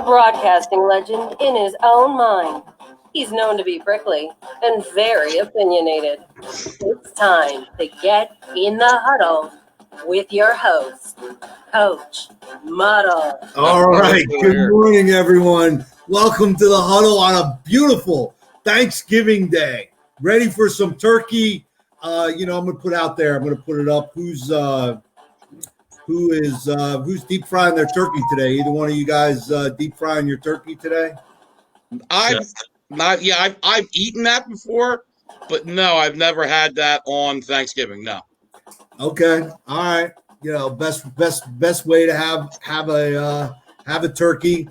A broadcasting legend in his own mind. He's known to be prickly and very opinionated. It's time to get in the huddle with your host, Coach Muddle. All right. Good morning, everyone. Welcome to the Huddle on a beautiful Thanksgiving Day. Ready for some turkey? I'm going to put out there. I'm going to put it up. Who's deep frying their turkey today? Either one of you guys deep frying your turkey today? I've eaten that before, but no, I've never had that on Thanksgiving. No. Okay. All right. Best way to have a turkey.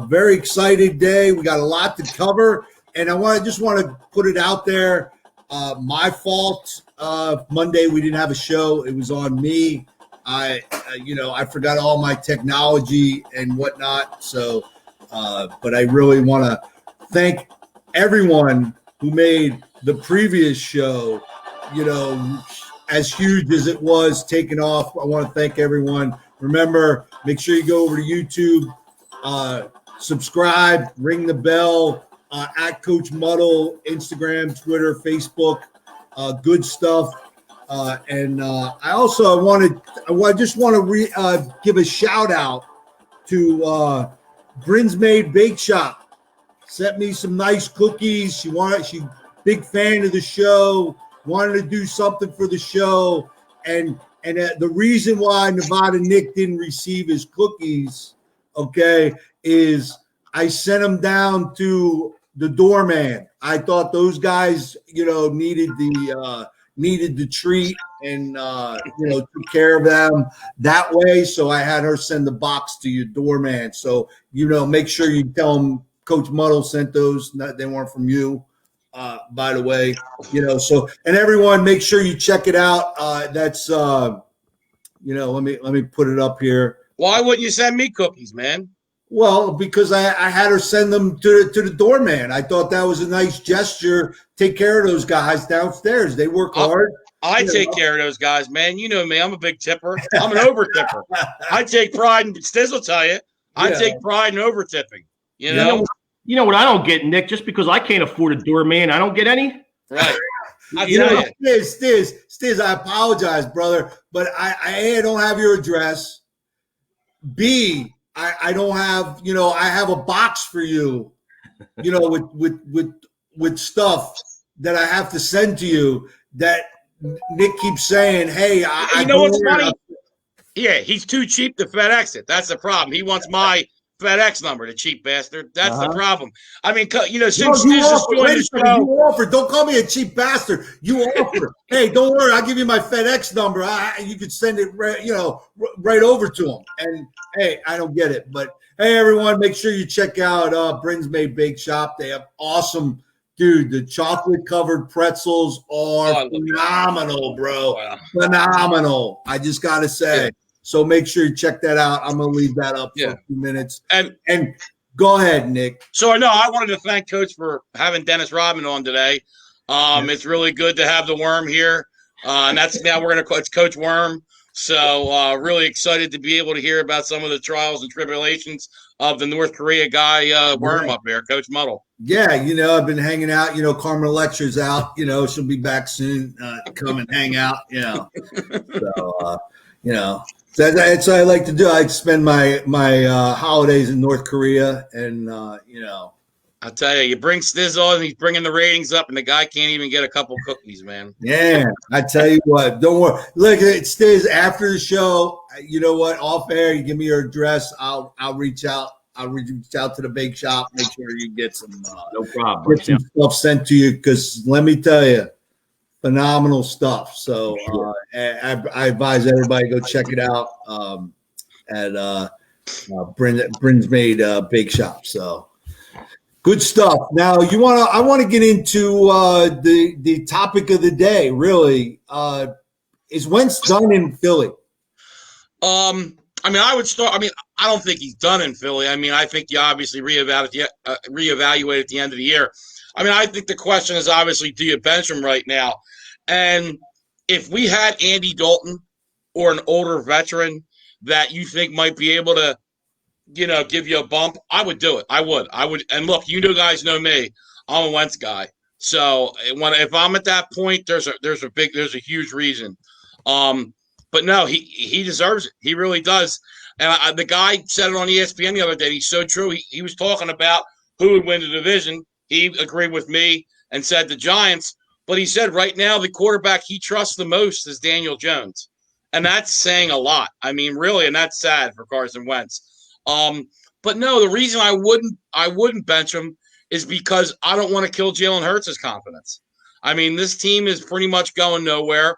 Very excited day. We got a lot to cover, and I just want to put it out there. My fault. Monday we didn't have a show. It was on me. I forgot all my technology and whatnot. So, but I really want to thank everyone who made the previous show, as huge as it was, taken off. I want to thank everyone. Remember, make sure you go over to YouTube, subscribe, ring the bell, at Coach Muddle, Instagram, Twitter, Facebook, good stuff. And I just want to give a shout out to Bryn's Made Bake Shop. Sent me some nice cookies. She big fan of the show. Wanted to do something for the show, and the reason why Nevada Nick didn't receive his cookies, okay, is I sent them down to the doorman. I thought those guys, needed the treat and took care of them that way. So I had her send the box to your doorman. So make sure you tell them Coach Muddle sent those. They weren't from you. By the way, so, and everyone, make sure you check it out. That's, let me put it up here. Why wouldn't you send me cookies, man? Well, because I had her send them to the doorman. I thought that was a nice gesture. Take care of those guys downstairs. They work hard. I take care of those guys, man. You know me. I'm a big tipper. I'm an over tipper. I take pride in, Stiz will tell you, I take pride in over tipping, You know what I don't get, Nick? Just because I can't afford a doorman, I don't get any? Right. Stiz, I apologize, brother, but I don't have your address. B, I don't have, I have a box for you, with stuff that I have to send to you that Nick keeps saying, hey, what's funny? Yeah, he's too cheap to FedEx it. That's the problem. He wants my FedEx number, the cheap bastard. That's the problem. I mean, since Stiz is doing the show, you offer. Don't call me a cheap bastard. You offer. Hey, don't worry. I'll give you my FedEx number. You could send it, right over to him. And hey, I don't get it, but hey, everyone, make sure you check out Bryn's Made Bake Shop. They have awesome, dude. The chocolate covered pretzels are phenomenal, bro. Wow. Phenomenal. I just gotta say. Yeah. So make sure you check that out. I'm going to leave that up for a few minutes. And go ahead, Nick. So, I wanted to thank Coach for having Dennis Rodman on today. It's really good to have the Worm here. And it's Coach Worm. So really excited to be able to hear about some of the trials and tribulations of the North Korea guy Worm up there, Coach Muddle. Yeah, I've been hanging out. Carmen Lecture's out. She'll be back soon. Come and hang out, So, that's what I like to do. I spend my holidays in North Korea, and I'll tell you, you bring Stiz on, and he's bringing the ratings up, and the guy can't even get a couple cookies, man. Yeah, I tell you what, don't worry. Look, it Stiz after the show. You know what? Off air, you give me your address. I'll reach out. I'll reach out to the bake shop. Make sure you get some. No problem. Get some stuff sent to you, because let me tell you. Phenomenal stuff. So I advise everybody go check it out at Bryn's Made Bake Shop. So good stuff. Now I want to get into the topic of the day. Really, is Wentz done in Philly? I would start. I don't think he's done in Philly. I think you obviously reevaluate at the end of the year. I think the question is obviously, do you bench him right now? And if we had Andy Dalton or an older veteran that you think might be able to give you a bump, I would do it. I would. And look, guys know me. I'm a Wentz guy. So if I'm at that point, there's a huge reason. But no, he deserves it. He really does. And the guy said it on ESPN the other day. He's so true. He was talking about who would win the division. He agreed with me and said the Giants. But he said right now the quarterback he trusts the most is Daniel Jones. And that's saying a lot. I mean, really, and that's sad for Carson Wentz. But no, the reason I wouldn't bench him is because I don't want to kill Jalen Hurts' confidence. I mean, this team is pretty much going nowhere.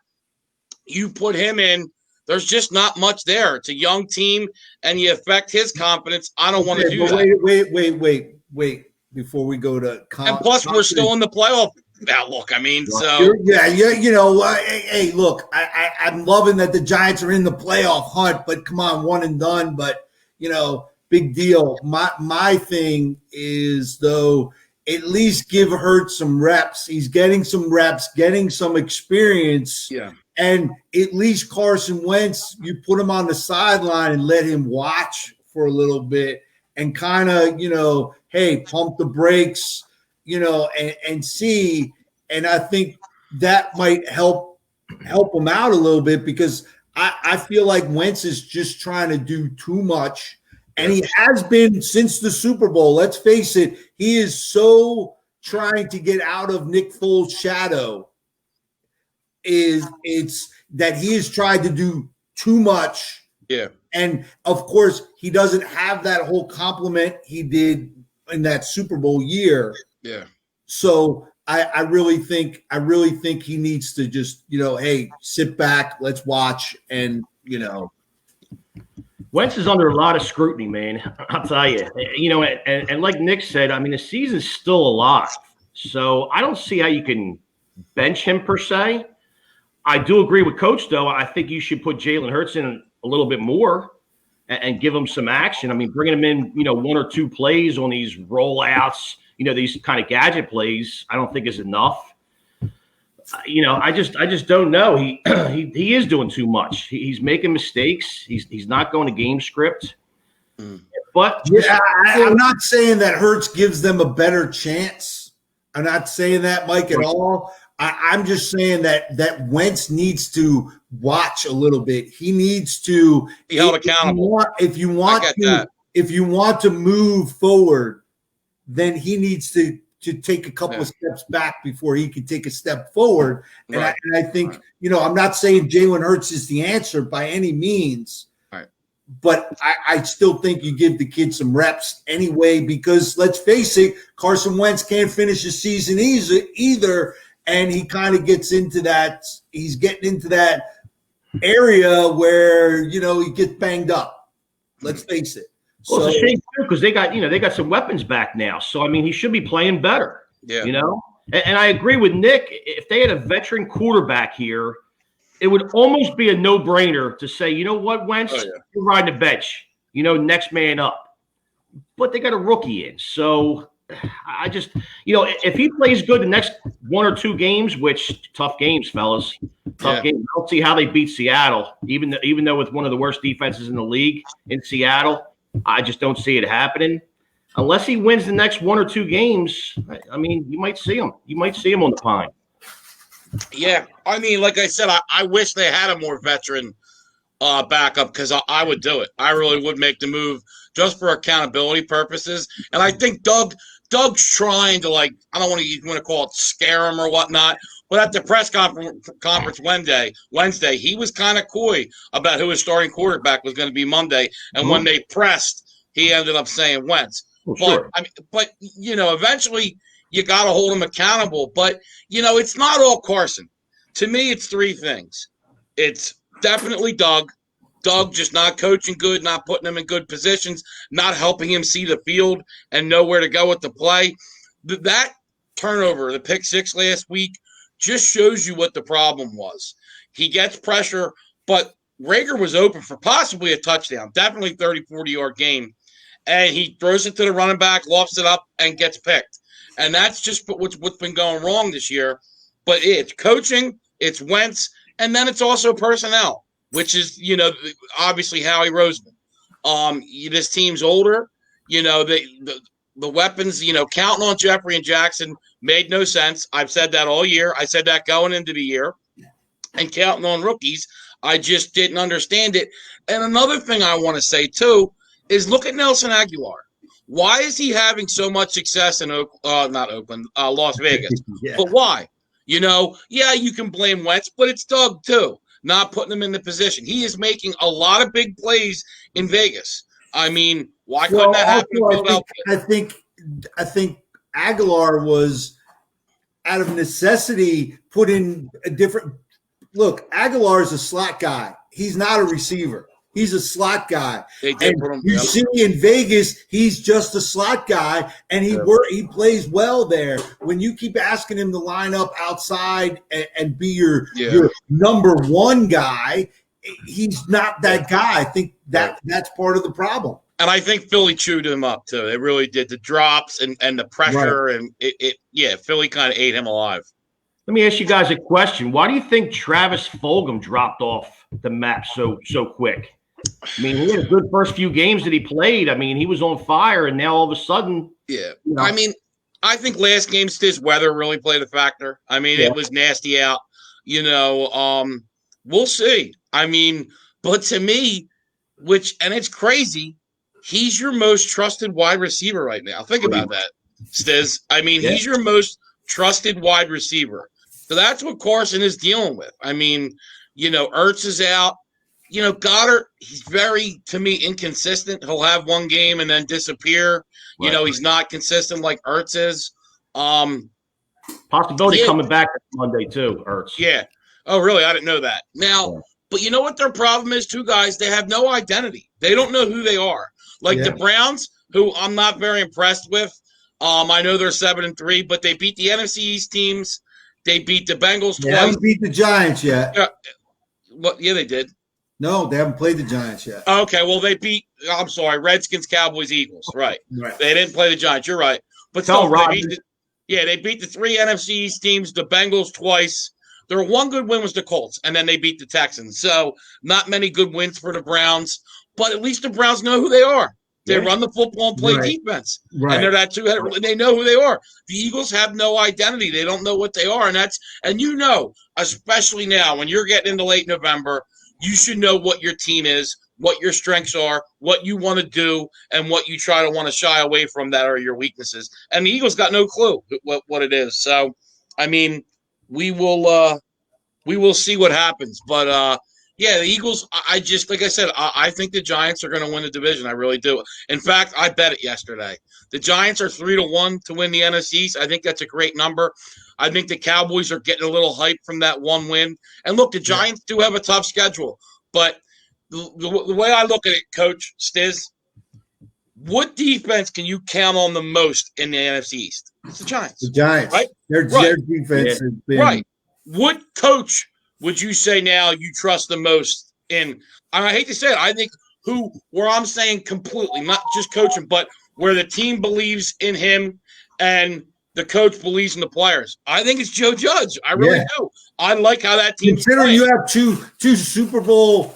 You put him in, there's just not much there. It's a young team, and you affect his confidence. I don't want to do that. Wait. Before we go to and plus, we're still in the playoff outlook. I mean, so hey, look, I'm loving that the Giants are in the playoff hunt, but come on, one and done. But big deal. My thing is, though, at least give Hurts some reps. He's getting some reps, getting some experience. Yeah. And at least Carson Wentz, you put him on the sideline and let him watch for a little bit and kind of, hey, pump the brakes, and see. And I think that might help him out a little bit, because I feel like Wentz is just trying to do too much. And he has been since the Super Bowl. Let's face it, he is so trying to get out of Nick Foles' shadow. It's that he has tried to do too much. Yeah. And of course, he doesn't have that whole compliment he did in that Super Bowl year. Yeah. So I really think he needs to just, hey, sit back, let's watch, and Wentz is under a lot of scrutiny, man. I'll tell you. And like Nick said, I mean, the season's still alive. So I don't see how you can bench him per se. I do agree with Coach, though. I think you should put Jalen Hurts in a little bit more and give him some action. I mean, bringing him in, one or two plays on these rollouts, these kind of gadget plays, I don't think is enough. I just don't know. He is doing too much. He's making mistakes. He's not going to game script. But yeah, I'm not saying that Hurts gives them a better chance. I'm not saying that, Mike, at all. I'm just saying that Wentz needs to watch a little bit. He needs to be held accountable. If you want to move forward, then he needs to take a couple of steps back before he can take a step forward. Right. And I think, I'm not saying Jalen Hurts is the answer by any means. Right. But I still think you give the kid some reps anyway, because let's face it, Carson Wentz can't finish the season either. And he kind of gets into that. He's getting into that area where, he gets banged up. Let's face it. Well, it's a shame too, because they got some weapons back now. So I mean, he should be playing better. Yeah. And I agree with Nick. If they had a veteran quarterback here, it would almost be a no-brainer to say, you know what, Wentz, you're riding the bench. Next man up. But they got a rookie in, so I just, if he plays good the next one or two games, which tough games, fellas, games. I don't see how they beat Seattle, even though with one of the worst defenses in the league in Seattle. I just don't see it happening unless he wins the next one or two games. I mean, you might see him. You might see him on the pine. Yeah, I mean, like I said, I wish they had a more veteran backup, because I would do it. I really would make the move just for accountability purposes. And I think Doug's trying to, I don't want to call it scare him or whatnot, but at the press conference Wednesday, he was kind of coy about who his starting quarterback was going to be Monday. And when they pressed, he ended up saying Wentz. Well, sure. But eventually you got to hold him accountable. But, it's not all Carson. To me, it's three things. It's definitely Doug. Doug just not coaching good, not putting him in good positions, not helping him see the field and know where to go with the play. That turnover, the pick six last week, just shows you what the problem was. He gets pressure, but Rager was open for possibly a touchdown, definitely 30, 40-yard game, and he throws it to the running back, lofts it up, and gets picked. And that's just what's been going wrong this year. But it's coaching, it's Wentz, and then it's also personnel, which is, obviously Howie Roseman. This team's older. The weapons, counting on Jeffrey and Jackson made no sense. I've said that all year. I said that going into the year. And counting on rookies, I just didn't understand it. And another thing I want to say, too, is look at Nelson Aguilar. Why is he having so much success in Las Vegas? Yeah. But why? You can blame Wentz, but it's Doug, too, not putting him in the position. He is making a lot of big plays in Vegas. I mean, why couldn't that happen in Philadelphia? I think Aguilar was, out of necessity, put in a different – look, Aguilar is a slot guy. He's not a receiver. He's a slot guy. You see in Vegas, he's just a slot guy, and he plays well there. When you keep asking him to line up outside and be your number one guy, he's not that guy. I think that's part of the problem. And I think Philly chewed him up too. They really did. The drops and the pressure, and Philly kind of ate him alive. Let me ask you guys a question. Why do you think Travis Fulgham dropped off the map so quick? I mean, he had a good first few games that he played. I mean, he was on fire, and now all of a sudden – I mean, I think last game, Stiz, weather really played a factor. I mean, it was nasty out. We'll see. I mean, but to me, and it's crazy, he's your most trusted wide receiver right now. Think about that, Stiz. I mean, he's your most trusted wide receiver. So that's what Carson is dealing with. I mean, Ertz is out. Goddard, he's very, to me, inconsistent. He'll have one game and then disappear. Right. He's not consistent like Ertz is. Possibility coming back Monday too, Ertz. Yeah. Oh, really? I didn't know that. Now, but you know what their problem is too, guys? They have no identity. They don't know who they are. Like the Browns, who I'm not very impressed with. I know they're 7-3, but they beat the NFC East teams. They beat the Bengals twice. They haven't beat the Giants yet. Yeah, they did. No, they haven't played the Giants yet. Okay, well, they beat – I'm sorry, Redskins, Cowboys, Eagles. Right. They didn't play the Giants. You're right. But still, they beat the three NFC East teams, the Bengals twice. Their one good win was the Colts, and then they beat the Texans. So not many good wins for the Browns, but at least the Browns know who they are. They run the football and play defense. Right. And they're that two-headed. They know who they are. The Eagles have no identity. They don't know what they are. And especially now when you're getting into late November, you should know what your team is, what your strengths are, what you want to do, and what you try to want to shy away from that are your weaknesses. And the Eagles got no clue what it is. So, I mean, we will see what happens. But, the Eagles, like I said, I think the Giants are going to win the division. I really do. In fact, I bet it yesterday. The Giants are 3-1 to win the NFC East. I think that's a great number. I think the Cowboys are getting a little hype from that one win. And look, the Giants do have a tough schedule. But the way I look at it, Coach Stiz, what defense can you count on the most in the NFC East? It's the Giants. The Giants. Right? Their defense has been – right. What coach would you say now you trust the most in? I hate to say it. I think where I'm saying completely, not just coaching, but where the team believes in him and the coach believes in the players. I think it's Joe Judge. I really do. I like how that team. Considering you have two Super Bowl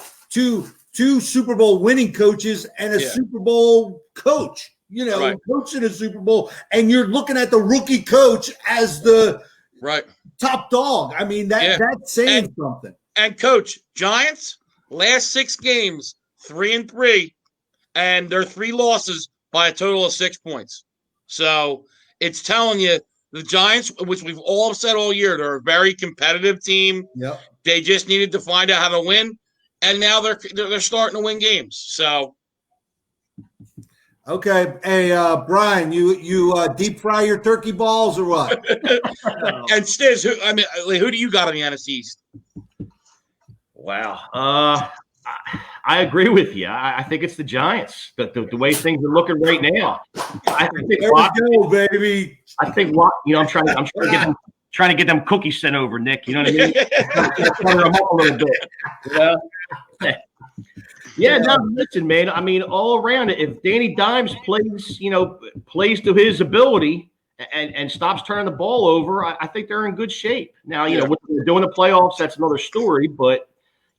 winning coaches and a Super Bowl coach, coaching a Super Bowl, and you're looking at the rookie coach as the top dog. I mean, that's saying something. And Coach, Giants, last 6 games, 3-3, and their 3 losses by a total of 6 points. So it's telling you the Giants, which we've all said all year, they're a very competitive team. Yep. They just needed to find out how to win, and now they're starting to win games. So. Okay. Hey, Brian, you deep fry your turkey balls or what? And Stiz, who do you got on the NFC East? Wow. I agree with you. I think it's the Giants. The way things are looking right now. I think there we go, baby. I think I'm trying to get them cookies sent over, Nick. You know what I mean? Cover them up a little bit. Yeah, no, listen, man. I mean, all around it, if Danny Dimes plays to his ability and stops turning the ball over, I think they're in good shape. Now, what they're doing the playoffs, that's another story. But,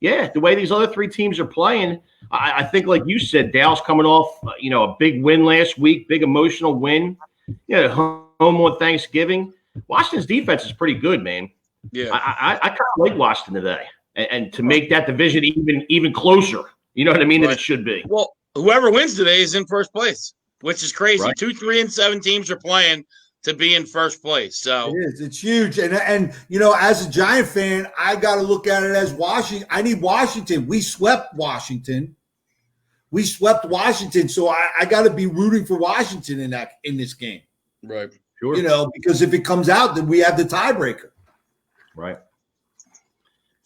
Yeah, the way these other three teams are playing, I think, like you said, Dallas coming off, a big win last week, big emotional win. Home on Thanksgiving. Washington's defense is pretty good, man. Yeah. I kind of like Washington today, and to make that division even closer. You know what I mean? Right. That it should be. Well, whoever wins today is in first place, which is crazy. Right. 2, 3, and 7 teams are playing to be in first place. So it is. It's huge. And as a Giant fan, I got to look at it as Washington. I need Washington. We swept Washington. So I got to be rooting for Washington in this game. Right. Sure. Because if it comes out, then we have the tiebreaker. Right.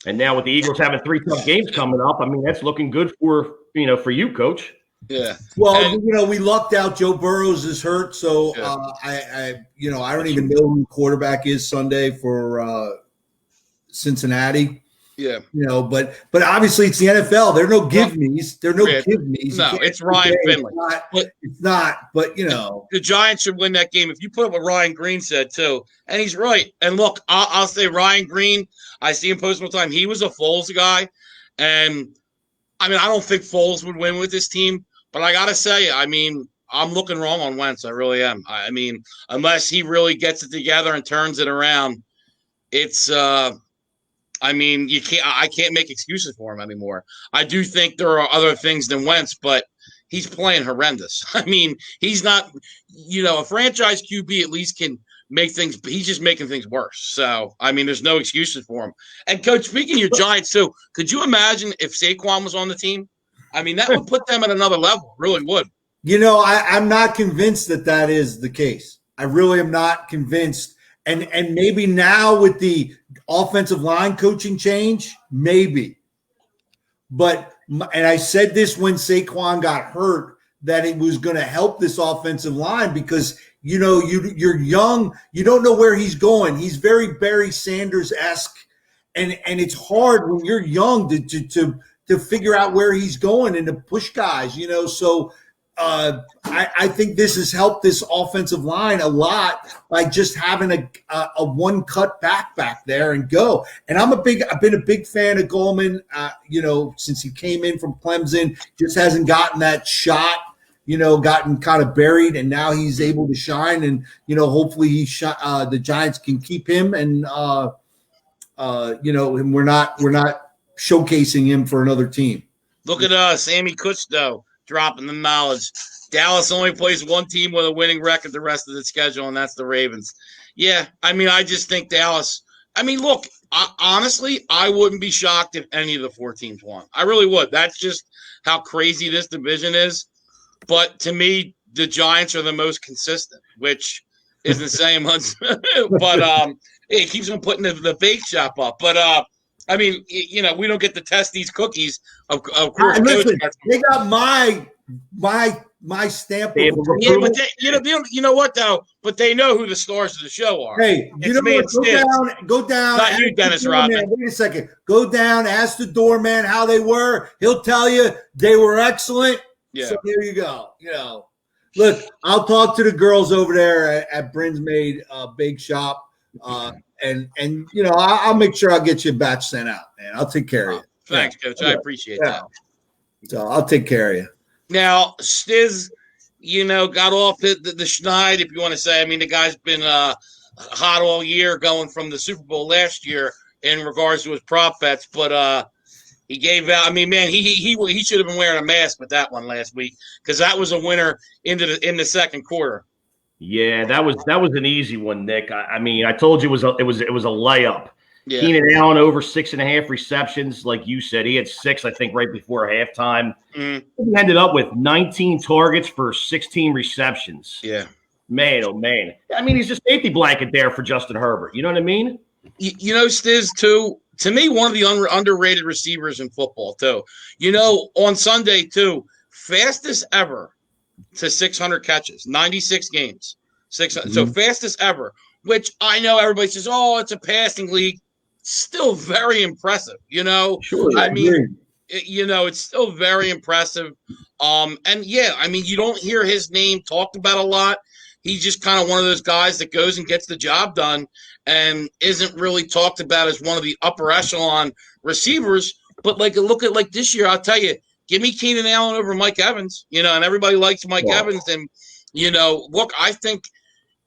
And now with the Eagles having 3 tough games coming up, I mean, that's looking good for you, Coach. Yeah. Well, we lucked out. Joe Burrows is hurt, so I don't even know who the quarterback is Sunday for Cincinnati. Yeah. But obviously it's the NFL. There are no give-me's. No, it's Ryan Finley. It's not. But the Giants should win that game. If you put up what Ryan Green said too, and he's right. And look, I'll say Ryan Green. I see him post all the time. He was a Foles guy, and I mean I don't think Foles would win with this team. But I gotta say, I mean, I'm looking wrong on Wentz. I really am. I mean, unless he really gets it together and turns it around, it's. I mean, I can't make excuses for him anymore. I do think there are other things than Wentz, but he's playing horrendous. I mean, he's not. A franchise QB at least can make things. He's just making things worse. So I mean, there's no excuses for him. And Coach, speaking of your Giants too, could you imagine if Saquon was on the team? I mean, that would put them at another level. Really would. I'm not convinced that is the case. I really am not convinced. And maybe now with the offensive line coaching change, maybe. But I said this when Saquon got hurt, that it was going to help this offensive line because, you're young. You don't know where he's going. He's very Barry Sanders-esque. And it's hard when you're young to figure out where he's going and to push guys, So I think this has helped this offensive line a lot by just having a one cut back there and go. And I've been a big fan of Goldman, since he came in from Clemson, just hasn't gotten that shot, gotten kind of buried, and now he's able to shine. And hopefully the Giants can keep him, and and we're not showcasing him for another team. Look at us, Sammy Kutztow dropping the knowledge. Dallas only plays one team with a winning record the rest of the schedule, and that's the Ravens. Yeah, I mean, I just think Dallas – I mean, look, honestly, I wouldn't be shocked if any of the 4 teams won. I really would. That's just how crazy this division is. But to me, the Giants are the most consistent, which isn't saying much. But it keeps on putting the bake shop up. But I mean, we don't get to test these cookies. Of course, listen, they got my stamp. Yeah, but you know what though? But they know who the stars of the show are. Hey, go down. Not you, Dennis Rodman. Wait a second. Go down. Ask the doorman how they were. He'll tell you they were excellent. Yeah. So there you go. Look, I'll talk to the girls over there at Bryn's Made Bake Shop. And I'll make sure I'll get you a batch sent out, man. I'll take care of you. Thanks, Coach. I appreciate that. So I'll take care of you. Now, Stiz, got off the schneid, if you want to say. I mean, the guy's been hot all year, going from the Super Bowl last year in regards to his prop bets, but he gave out. I mean, man, he should have been wearing a mask with that one last week because that was a winner in the second quarter. Yeah, that was an easy one, Nick. I mean, I told you it was a layup. Yeah. Keenan Allen over 6.5 receptions, like you said. He had 6, I think, right before halftime. Mm. He ended up with 19 targets for 16 receptions. Yeah. Man, oh, man. I mean, he's a safety blanket there for Justin Herbert. You know what I mean? Stiz, too, to me, one of the underrated receivers in football, too. On Sunday, too, fastest ever to 600 catches, 96 games. 600, So fastest ever, which I know everybody says, oh, it's a passing league. Still very impressive, Sure. I mean, it's still very impressive. And yeah, I mean, you don't hear his name talked about a lot. He's just kind of one of those guys that goes and gets the job done and isn't really talked about as one of the upper echelon receivers, But like look at like this year, I'll tell you, give me Keenan Allen over Mike Evans, and everybody likes Mike Evans, and look, I think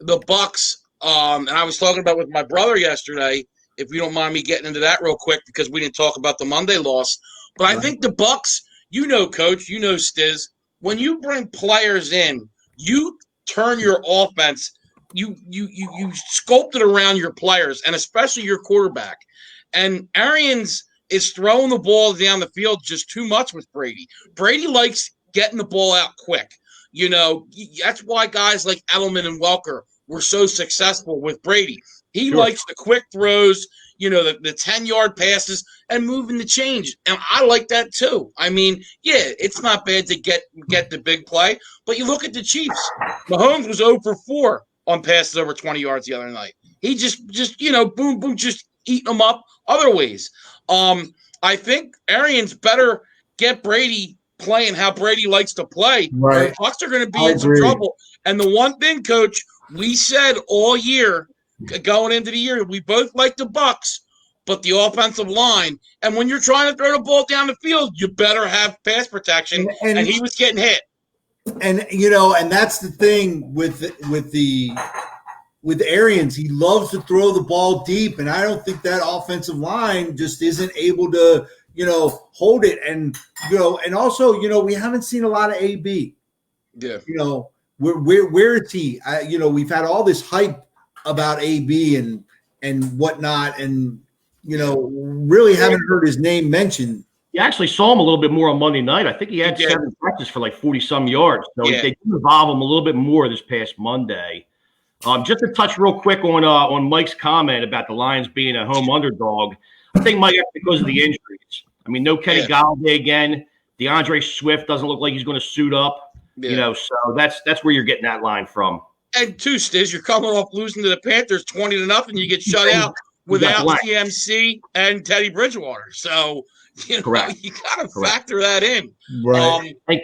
the Bucks. And I was talking about with my brother yesterday. If you don't mind me getting into that real quick, because we didn't talk about the Monday loss, but I think the Bucks. Coach, Stiz. When you bring players in, you turn your offense. You sculpt it around your players, and especially your quarterback. And Arians is throwing the ball down the field just too much with Brady. Brady likes getting the ball out quick. That's why guys like Edelman and Welker were so successful with Brady. He likes the quick throws, the 10-yard passes and moving the change. And I like that too. I mean, yeah, it's not bad to get the big play, but you look at the Chiefs. Mahomes was 0 for 4 on passes over 20 yards the other night. He just boom, boom, just eating them up other ways. I think Arians better get Brady playing how Brady likes to play. Right. The Bucs are going to be in some trouble. And the one thing, Coach, we said all year, going into the year, we both like the Bucs, but the offensive line. And when you're trying to throw the ball down the field, you better have pass protection. And he was getting hit. And and that's the thing with Arians. He loves to throw the ball deep, and I don't think that offensive line just isn't able to hold it. And and also we haven't seen a lot of AB. Yeah. Where is he? We've had all this hype about AB and whatnot, and really haven't heard his name mentioned. You actually saw him a little bit more on Monday night. I think he had 7 catches for like 40-some yards. So they did involve him a little bit more this past Monday. Just to touch real quick on Mike's comment about the Lions being a home underdog. I think Mike, because of the injuries. I mean, no Kenny Galladay again. DeAndre Swift doesn't look like he's going to suit up. So that's where you're getting that line from. And two, Stiz, you're coming off losing to the Panthers 20-0. You get shut out without CMC and Teddy Bridgewater. So you got to factor that in. Right. And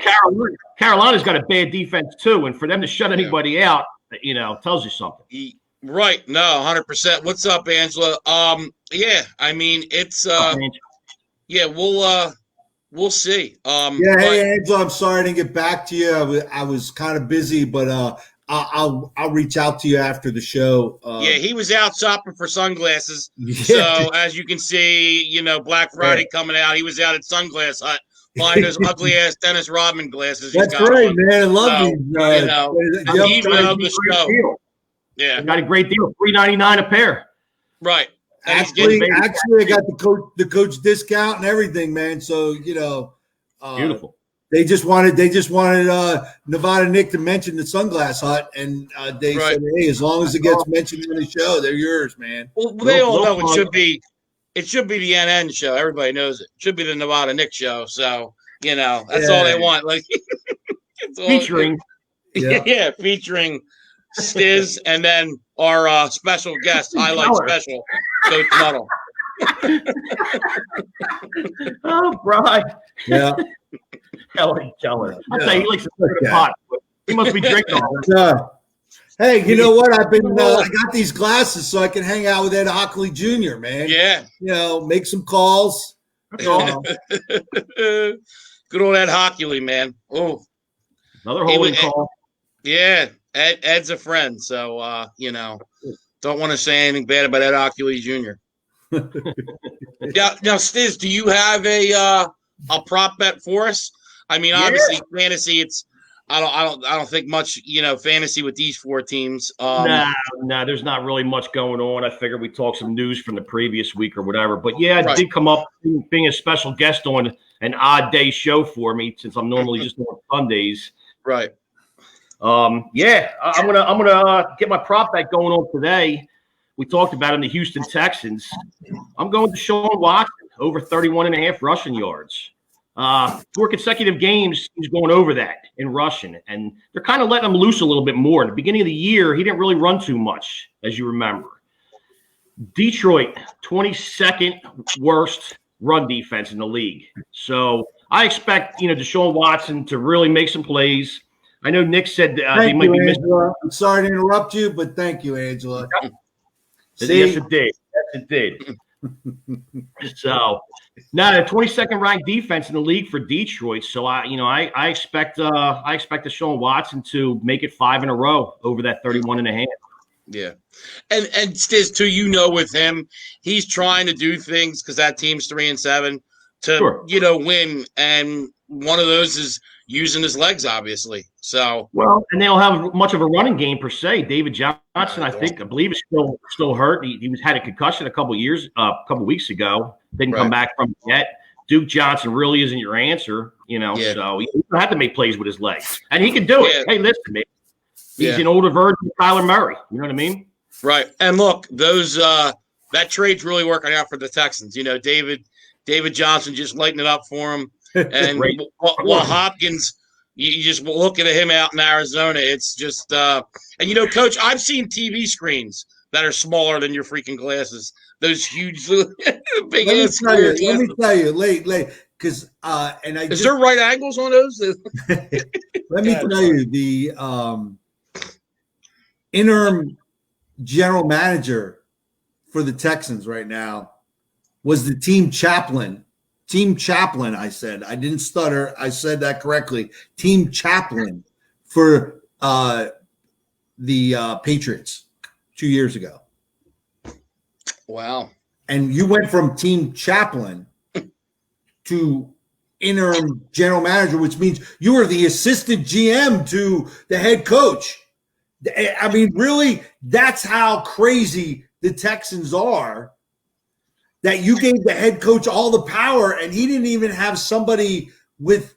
Carolina's got a bad defense too, and for them to shut anybody out, tells you something. Right. No, 100%. What's up, Angela? Yeah. I mean, it's we'll see. Hey, Angela, I'm sorry I didn't get back to you. I was kind of busy, but I'll reach out to you after the show. He was out shopping for sunglasses. So as you can see, Black Friday coming out. He was out at Sunglass Hut buying those ugly ass Dennis Rodman glasses. That's great, man. I love these. He's of the show. Yeah, got a great deal, $3.99 a pair. Right. Actually, I got the coach discount and everything, man. So beautiful. They just wanted Nevada Nick to mention the Sunglass Hut, and they said, "Hey, as long as it gets mentioned in the show, they're yours, man." Well, they all know it should be the NN show. Everybody knows it. It should be the Nevada Nick show. So that's all they want. Like featuring, featuring Stiz and then our special guest, highlight special, Coach Muddle. Oh, Brian. Yeah. Kelly Keller. I tell you, he likes to drink a pot. He must be drinking all this. Hey, you know what? I've been I got these glasses so I can hang out with Ed Hockley Jr., man. Yeah. Make some calls. Good old Ed Hockley, man. Oh. Another holding call. Yeah. Ed's a friend, so don't want to say anything bad about Ed Hockley Jr. Now, Stiz, do you have a prop bet for us? I mean, obviously, fantasy. It's I don't think much. Fantasy with these 4 teams. Nah, there's not really much going on. I figured we talk some news from the previous week or whatever. But it did come up being a special guest on an odd day show for me since I'm normally just on Sundays. Right. I'm gonna get my prop bet going on today. We talked about him, the Houston Texans. I'm going to Deshaun Watson over 31.5 rushing yards. 4 consecutive games he's going over that in rushing, and they're kind of letting him loose a little bit more. At the beginning of the year, he didn't really run too much, as you remember. Detroit, 22nd worst run defense in the league. So I expect Deshaun Watson to really make some plays. I know Nick said they might be missing. I'm sorry to interrupt you, but thank you, Angela. Yes, it did. So, now the 22nd ranked defense in the league for Detroit. So I expect Deshaun Watson to make it 5 in a row over that 31.5. Yeah. And Stiz too, with him, he's trying to do things because that team's 3-7 to Sure. Win. And one of those is using his legs, obviously. So and they don't have much of a running game per se. David Johnson, I believe, is still hurt. He had a concussion a couple weeks ago. Didn't come back from it yet. Duke Johnson really isn't your answer, So he doesn't have to make plays with his legs, and he can do it. Hey, listen, man, he's an older version of Kyler Murray. You know what I mean? Right. And look, those that trade's really working out for the Texans. David Johnson just lighting it up for him. And while Hopkins, you just looking at him out in Arizona, it's just and Coach, I've seen TV screens that are smaller than your freaking glasses. Those huge, big ass. Let me tell you, late, because is there right angles on those? Let me tell you, the interim general manager for the Texans right now was the team chaplain. Team chaplain, I said. I didn't stutter. I said that correctly. Team chaplain for the Patriots 2 years ago. Wow. And you went from team chaplain to interim general manager, which means you were the assistant GM to the head coach. I mean, really, that's how crazy the Texans are, that you gave the head coach all the power, and he didn't even have somebody with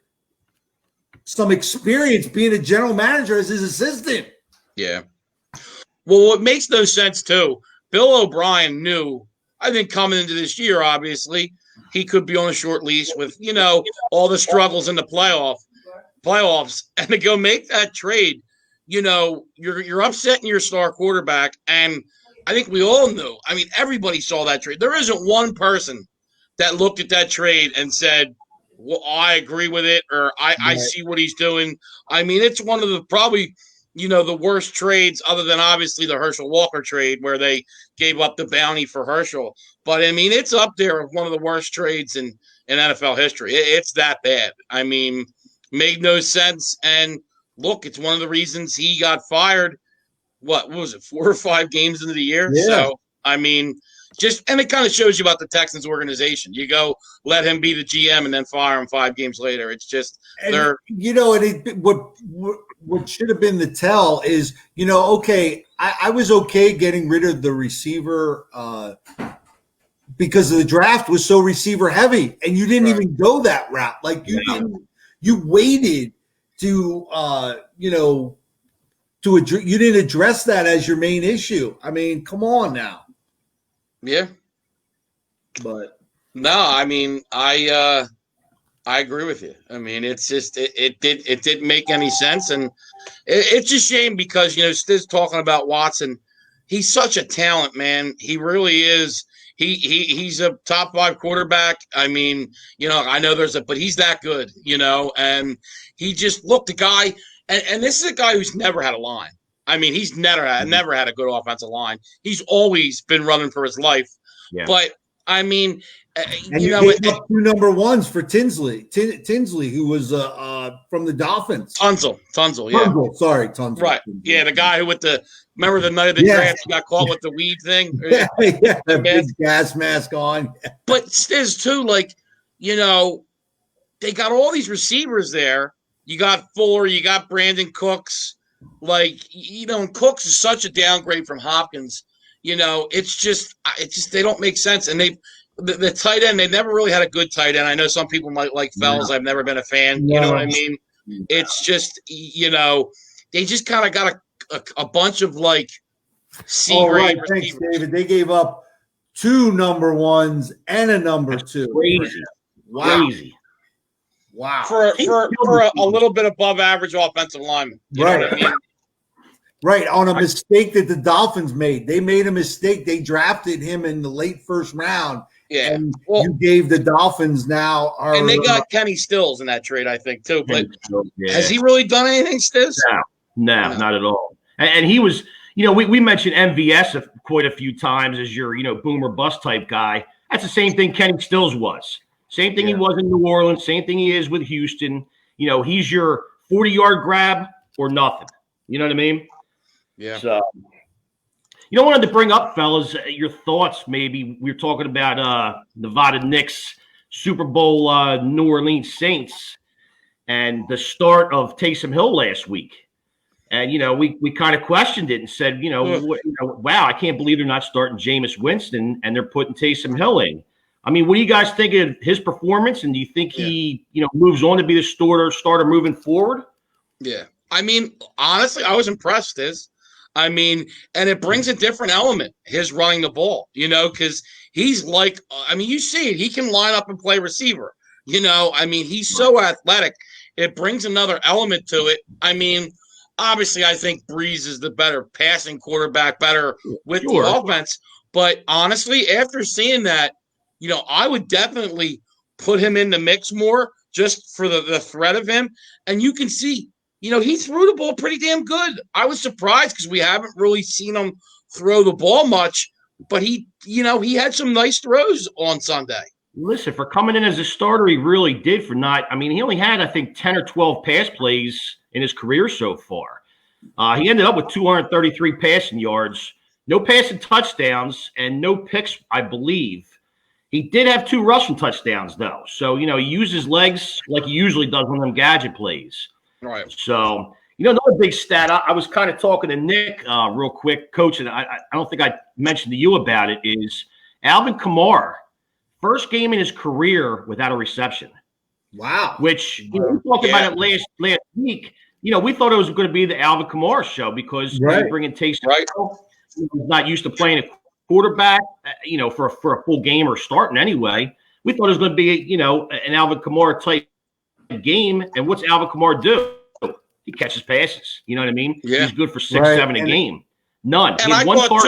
some experience being a general manager as his assistant. Yeah. Well, what makes no sense, too, Bill O'Brien knew, I think coming into this year, obviously, he could be on a short leash with, all the struggles in the playoffs, and to go make that trade, you're upsetting your star quarterback, and I think we all knew. I mean, everybody saw that trade. There isn't one person that looked at that trade and said, well, I agree with it, or I see what he's doing. I mean, it's one of the probably, the worst trades other than obviously the Herschel Walker trade where they gave up the bounty for Herschel. But, I mean, it's up there with one of the worst trades in NFL history. It's that bad. I mean, made no sense. And, look, it's one of the reasons he got fired. What was it, 4 or 5 games into the year? Yeah. So, I mean, and it kind of shows you about the Texans organization. You go let him be the GM and then fire him 5 games later. It's just what should have been the tell is, okay, I was okay getting rid of the receiver because the draft was so receiver heavy, and you didn't even go that route. Like you waited to you didn't address that as your main issue. I mean, come on now. Yeah. But no, I mean, I agree with you. I mean, it's just it didn't make any sense, and it's a shame because Stiz talking about Watson, he's such a talent, man. He really is. He's a top 5 quarterback. I mean, I know but he's that good, and he just looked the guy. And this is a guy who's never had a line. I mean, he's never had a good offensive line. He's always been running for his life. Yeah. But I mean, gave up 2 number 1s for Tinsley, who was from the Dolphins. Tunsil, yeah. Tunsil. Right. Yeah, the guy who remember the night of the draft, he got caught with the weed thing. Yeah, the big gas mask on. But Stiz too, they got all these receivers there. You got Fuller, you got Brandon Cooks. And Cooks is such a downgrade from Hopkins. It's just they don't make sense. And the tight end, they've never really had a good tight end. I know some people might like Fells. I've never been a fan. You know what I mean? It's just, they just kind of got a bunch of C-grade receivers. Thanks, David. They gave up 2 number 1s and a number 2. Crazy. Wow. Crazy. Wow. For a little bit above average offensive lineman. You know what I mean? Right. On a mistake that the Dolphins made. They made a mistake. They drafted him in the late first round. Yeah. And you gave the Dolphins now. And they got Kenny Stills in that trade, I think, too. But has he really done anything, Stills? No, not at all. And he was, we mentioned MVS quite a few times as your, boom or bust type guy. That's the same thing Kenny Stills was. Same thing he was in New Orleans. Same thing he is with Houston. You know, he's your 40-yard grab or nothing. You know what I mean? Yeah. So, I wanted to bring up, fellas, your thoughts. Maybe we were talking about Nevada Knicks, Super Bowl New Orleans Saints, and the start of Taysom Hill last week. And, we kind of questioned it and said, wow, I can't believe they're not starting Jameis Winston and they're putting Taysom Hill in. I mean, what do you guys think of his performance? And do you think he, moves on to be the starter moving forward? Yeah. I mean, honestly, I was impressed. And it brings a different element, his running the ball, because he's like, you see it. He can line up and play receiver. He's so athletic. It brings another element to it. Obviously, I think Breeze is the better passing quarterback, better with the offense. But honestly, after seeing that, I would definitely put him in the mix more just for the threat of him. And you can see, he threw the ball pretty damn good. I was surprised because we haven't really seen him throw the ball much. But he had some nice throws on Sunday. Listen, for coming in as a starter, he really did he only had, I think, 10 or 12 pass plays in his career so far. He ended up with 233 passing yards, no passing touchdowns, and no picks, I believe. He did have 2 rushing touchdowns, though. So, he used his legs like he usually does on them gadget plays. Right. So, another big stat, I was kind of talking to Nick real quick, Coach, and I don't think I mentioned to you about it, is Alvin Kamara, first game in his career without a reception. Wow. Which, we talked about it last week. We thought it was going to be the Alvin Kamara show because they're bringing Taysom. Right. He's not used to playing a quarterback, for a full game or starting anyway. We thought it was going to be, an Alvin Kamara type game. And what's Alvin Kamara do? He catches passes. You know what I mean? Yeah. He's good for 6-7 a game. None. And I thought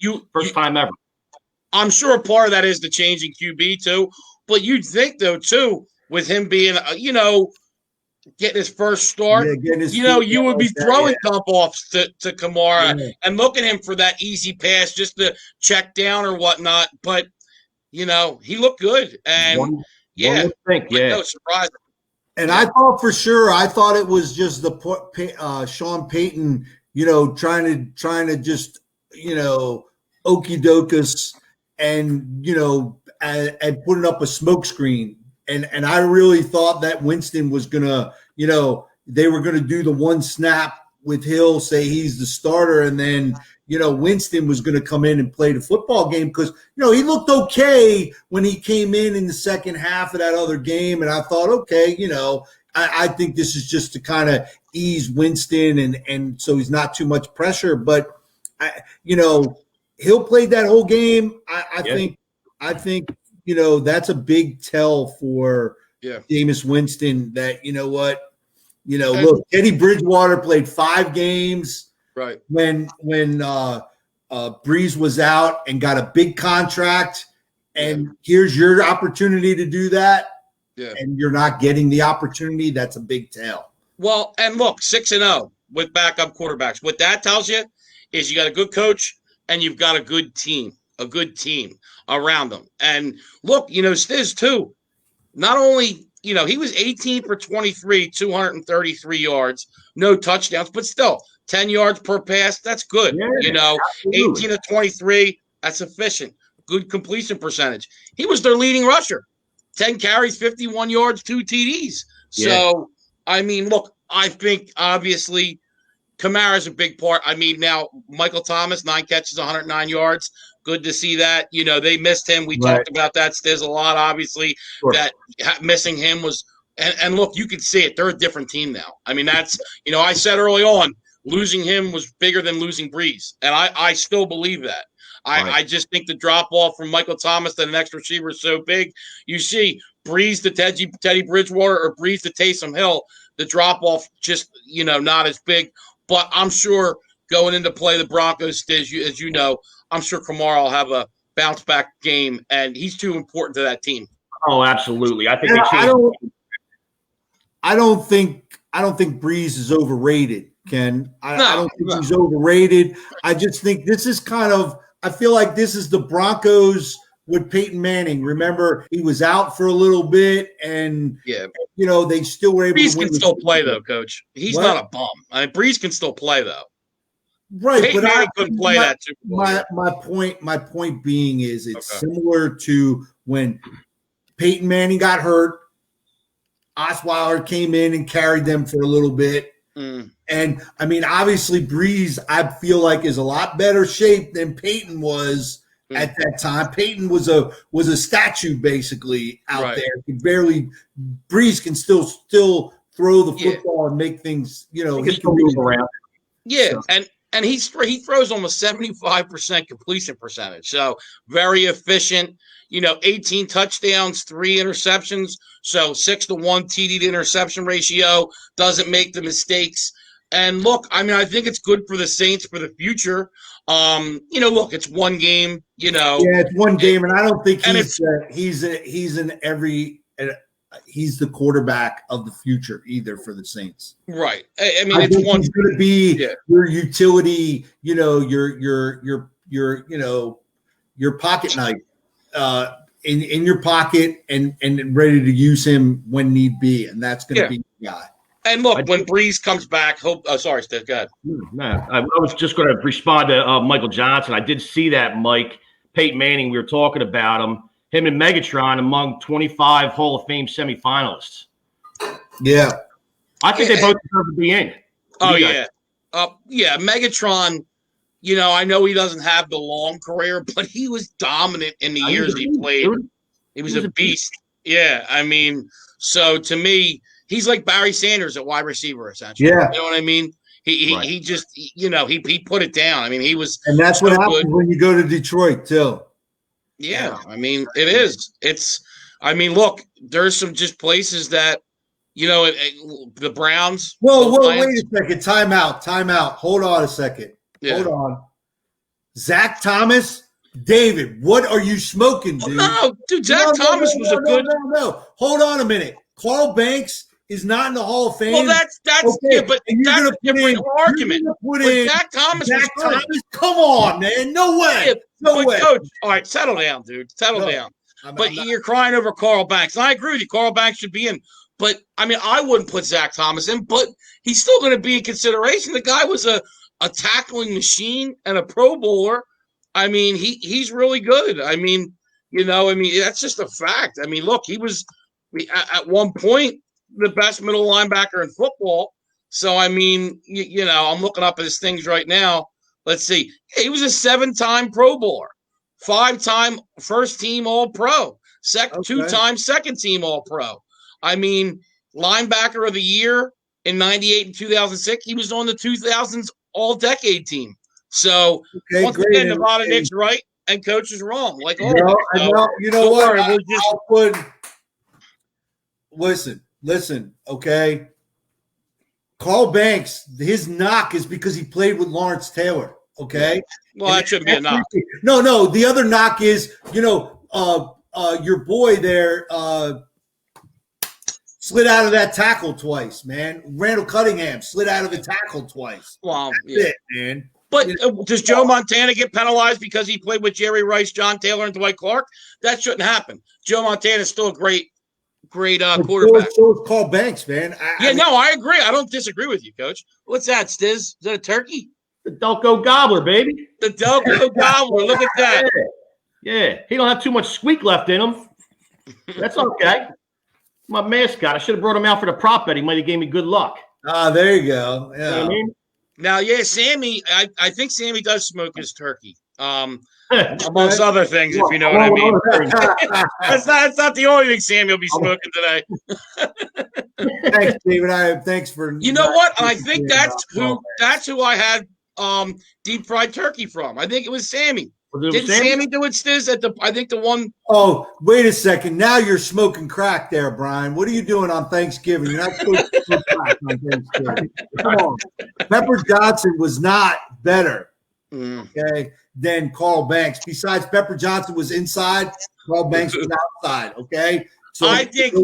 too, first time ever. I'm sure part of that is the change in QB too. But you'd think though too, with him being, getting his first start, you would be throwing dump offs to Kamara and looking him for that easy pass just to check down or whatnot. But he looked good, and no surprise. And I thought for sure, it was just the Sean Payton, trying to just okey dokus and and putting up a smoke screen. And I really thought that Winston was gonna, they were gonna do the one snap with Hill, say he's the starter, and then Winston was gonna come in and play the football game because he looked okay when he came in the second half of that other game, and I thought, okay, I think this is just to kind of ease Winston and so he's not too much pressure, but Hill played that whole game. I think. That's a big tell for Jameis Winston that, look, Teddy Bridgewater played 5 games when Breeze was out and got a big contract. And here's your opportunity to do that. Yeah. And you're not getting the opportunity. That's a big tell. Well, and look, 6-0 with backup quarterbacks. What that tells you is you got a good coach and you've got a good team around them. And look, Stiz too, not only, he was 18 for 23, 233 yards, no touchdowns, but still 10 yards per pass. That's good. Yeah, 18 of 23, that's efficient. Good completion percentage. He was their leading rusher, 10 carries, 51 yards, 2 TDs. So, look, I think obviously Kamara's a big part. Now Michael Thomas, 9 catches, 109 yards. Good to see that. They missed him. We talked about that. There's a lot, obviously, that missing him was – and look, you could see it. They're a different team now. That's – I said early on, losing him was bigger than losing Breeze, and I still believe that. I just think the drop-off from Michael Thomas to the next receiver is so big. You see Breeze to Teddy Bridgewater or Breeze to Taysom Hill, the drop-off just, not as big. But I'm sure going into play the Broncos, as you know, I'm sure Kamara will have a bounce back game, and he's too important to that team. Oh, absolutely. I think I don't think Breeze is overrated, Ken. I don't think he's overrated. I just think this is I feel like this is the Broncos with Peyton Manning. Remember, he was out for a little bit, and they still were able Breeze to win. Can still play though, Coach. He's not a bum. I mean, Breeze can still play though. Right, Peyton but Manning couldn't play that Super Bowl. My point being is it's similar to when Peyton Manning got hurt. Osweiler came in and carried them for a little bit. And I mean, obviously, Breeze, I feel like, is a lot better shape than Peyton was at that time. Peyton was a statue basically out there. Breeze can still throw the football and make things, he can move around. Yeah, so. And he throws almost 75% completion percentage. So very efficient. 18 touchdowns, 3 interceptions. So 6-to-1 TD to interception ratio. Doesn't make the mistakes. And look, I mean, I think it's good for the Saints for the future. Look, it's one game. Yeah, it's one game, and I don't think he's the quarterback of the future either for the Saints. Right. I mean, it's one. He's going to be your utility. Your pocket knife in your pocket and ready to use him when need be, and that's going to be the guy. And look, when Breeze comes back, sorry, Steve, go ahead. No, I was just going to respond to Michael Johnson. I did see that, Mike. Peyton Manning, we were talking about him and Megatron among 25 Hall of Fame semifinalists. Yeah. I think they both deserve to be in. Megatron, I know he doesn't have the long career, but he was dominant in the years he played. He was a beast. Yeah, I mean, so to me, he's like Barry Sanders at wide receiver, essentially. Yeah. You know what I mean? He just, he put it down. I mean, he was. And that's what happens when you go to Detroit, too. Yeah, I mean, it is. Look, there's some just places that, the Browns. Whoa, wait a second. Time out. Hold on a second. Yeah. Hold on. Zach Thomas, David, what are you smoking, dude? No, dude, Zach Thomas was a good. No. Hold on a minute. Carl Banks is not in the Hall of Fame. Well, that's okay, but that's a different argument. Zach Thomas was good. Come on, man. No way. Yeah, no way. Coach, all right, settle down, dude. Settle down. But you're crying over Carl Banks. And I agree with you. Carl Banks should be in. But, I mean, I wouldn't put Zach Thomas in, but he's still going to be in consideration. The guy was a tackling machine and a Pro Bowler. I mean, he's really good. I mean, that's just a fact. I mean, look, he was at one point the best middle linebacker in football. So, I mean, I'm looking up at his things right now. Let's see. He was a 7-time Pro Bowler, 5-time first-team All-Pro, 2-time second-team All-Pro. I mean, linebacker of the year in 98 and 2006. He was on the 2000s All-Decade team. So, once again, Nevada Nick's right and Coach is wrong. Like, Listen, okay? Carl Banks, his knock is because he played with Lawrence Taylor, okay? Well, that shouldn't be a knock. No, the other knock is, your boy there slid out of that tackle twice, man. Randall Cunningham slid out of the tackle twice. Wow. That's it, man. But does Joe Montana get penalized because he played with Jerry Rice, John Taylor, and Dwight Clark? That shouldn't happen. Joe Montana is still a great quarterback. So is Carl Banks, man. I agree. I don't disagree with you, Coach. What's that, Stiz? Is that a turkey? The Delco Gobbler, baby. The Delco Gobbler. Look at that. Yeah. He don't have too much squeak left in him. That's okay. My mascot. I should have brought him out for the prop bet. He might have gave me good luck. There you go. Yeah. You know what I mean? Now, Sammy, I think Sammy does smoke his turkey. Amongst other things, if you know what I mean. That's not the only thing Sammy will be smoking today. Thanks, David. Thanks for. You know what? I think that's who I had deep fried turkey from. I think it was Sammy. Did Sammy do it, Stiz? I think the one. Oh, wait a second. Now you're smoking crack there, Brian. What are you doing on Thanksgiving? You're not supposed to smoke crack on Thanksgiving. Come on. Pepper Johnson was not better, okay, than Carl Banks. Besides, Pepper Johnson was inside. Carl Banks was outside, okay? So I think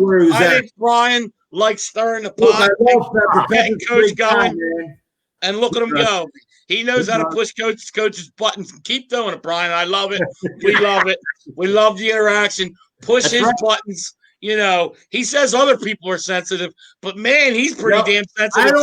Brian likes stirring the pot. Look, I love Pepper. Getting Coach going. And look at him go. He knows how to push coach's buttons. Keep doing it, Brian. I love it. We love it. We love the interaction. Push his buttons. He says other people are sensitive, but man, he's pretty damn sensitive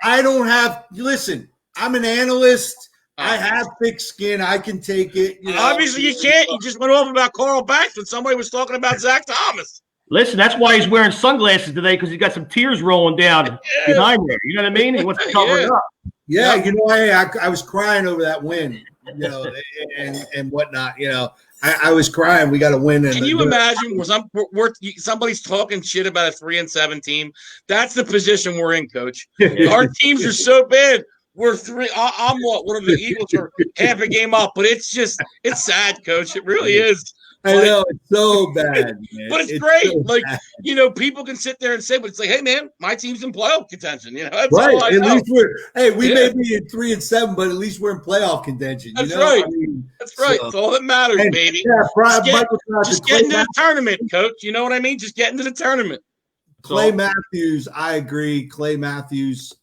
I don't have. Listen, I'm an analyst. I have thick skin. I can take it. Obviously, you can't. You just went off about Carl Banks when somebody was talking about Zach Thomas. Listen, that's why he's wearing sunglasses today, because he's got some tears rolling down behind there. You know what I mean? He wants to cover it up. Yeah, I was crying over that win, and whatnot. I was crying. We got to win. Can you imagine? Somebody's talking shit about a 3-7 team. That's the position we're in, Coach. Our teams are so bad. We're 3. I'm one of the Eagles are half a game up, but it's sad, Coach. It really is. I know, it's so bad, man. But it's great. So people can sit there and say, but it's like, hey, man, my team's in playoff contention. That's right. all I know. At least we may be in 3-7, but at least we're in playoff contention. That's right. That's right. That's all that matters, baby. Yeah, just get into the tournament, Coach. You know what I mean? Just get into the tournament. Clay Matthews, I agree. Clay Matthews.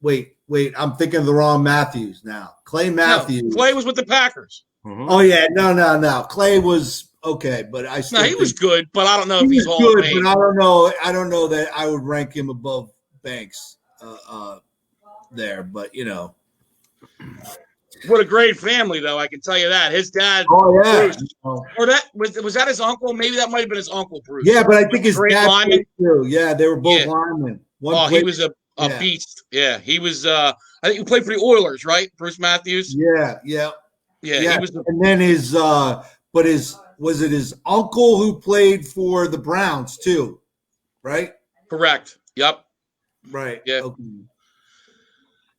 Wait. I'm thinking of the wrong Matthews now. Clay Matthews. No, Clay was with the Packers. Mm-hmm. Oh yeah, no. Clay was okay, but he was good, but I don't know if he's all good. But I don't know. I don't know that I would rank him above Banks there. But what a great family, though. I can tell you that his dad. Oh yeah, Bruce, or that was that his uncle? Maybe that might have been his uncle, Bruce. Yeah, but I think his dad lineman too. Yeah, they were both linemen. He was a beast. Yeah, he was. I think he played for the Oilers, right? Bruce Matthews. Yeah. Yeah, he was. And then was it his uncle who played for the Browns too, right? Correct. Yep. Right. Yeah. Okay.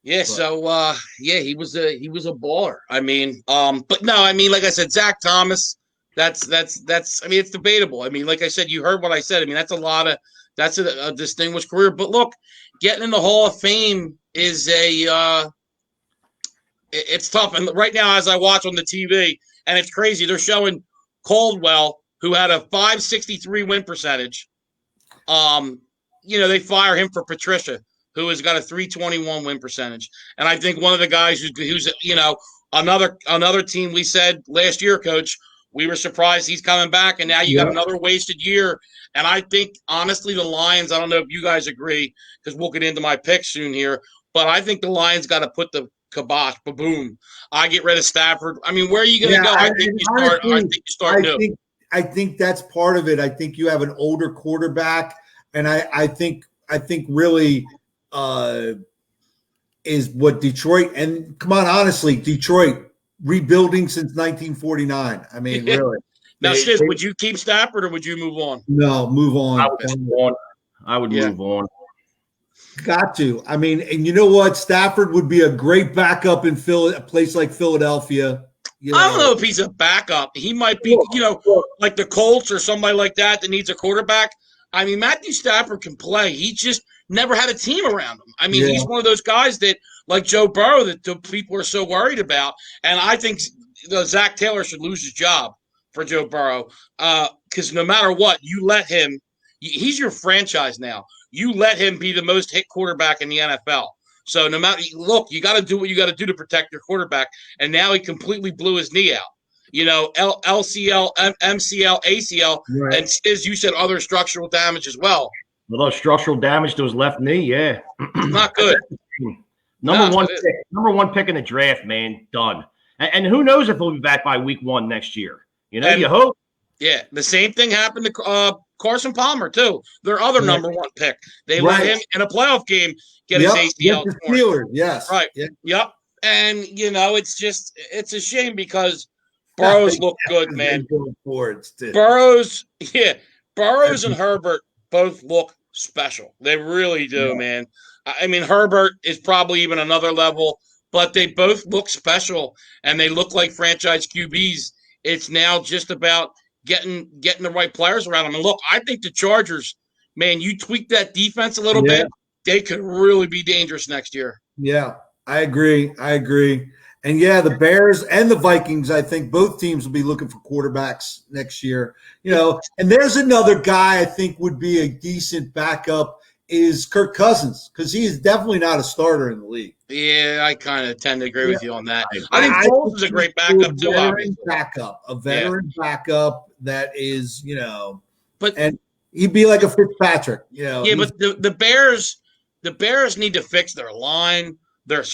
Yeah. So he was a baller. I mean, but no, I mean, like I said, Zach Thomas. That's. I mean, it's debatable. I mean, like I said, you heard what I said. I mean, that's a distinguished career. But look, getting in the Hall of Fame is it's tough. And right now, as I watch on the TV, and it's crazy, they're showing Caldwell, who had a .563 win percentage. They fire him for Patricia, who has got a .321 win percentage. And I think one of the guys who's another team we said last year, Coach, we were surprised he's coming back, and now you got another wasted year. And I think, honestly, the Lions, I don't know if you guys agree, because we'll get into my picks soon here, but I think the Lions got to put the kibosh, boom. I get rid of Stafford. I mean, where are you going to go? I think you start new. I think that's part of it. I think you have an older quarterback, and I think really is what Detroit, and come on, honestly, Detroit rebuilding since 1949. I mean, really. Now, would you keep Stafford or would you move on? No, move on. I would move on. Got to. I mean, and you know what? Stafford would be a great backup in a place like Philadelphia. I don't know if he's a backup. He might be, like the Colts or somebody like that needs a quarterback. I mean, Matthew Stafford can play. He just never had a team around him. I mean, he's one of those guys that, like Joe Burrow, that the people are so worried about. And I think Zach Taylor should lose his job for Joe Burrow, because no matter what, you let him – he's your franchise now. You let him be the most hit quarterback in the NFL. So no matter – look, you got to do what you got to do to protect your quarterback, and now he completely blew his knee out. LCL, MCL, ACL, right. And as you said, other structural damage as well. A little structural damage to his left knee, yeah. Not good. Number one pick in the draft, man, done. And who knows if he'll be back by week 1 next year. You hope. Yeah, the same thing happened to Carson Palmer, too. Their other number 1 pick. They let him in a playoff game get his ACL. Steelers, yes. Right. Yep. And, it's a shame because Burrows look good, man. Burrows and Herbert both look special. They really do, man. I mean, Herbert is probably even another level, but they both look special, and they look like franchise QBs. It's now just about getting the right players around them. And look, I think the Chargers, man, you tweak that defense a little bit, they could really be dangerous next year. Yeah, I agree. And the Bears and the Vikings, I think both teams will be looking for quarterbacks next year. And there's another guy I think would be a decent backup is Kirk Cousins, because he is definitely not a starter in the league. Yeah, I kind of tend to agree with you on that. I I think Foles is a great backup too, obviously. A veteran backup that is, But and he'd be like a Fitzpatrick, yeah, but the Bears need to fix their line, their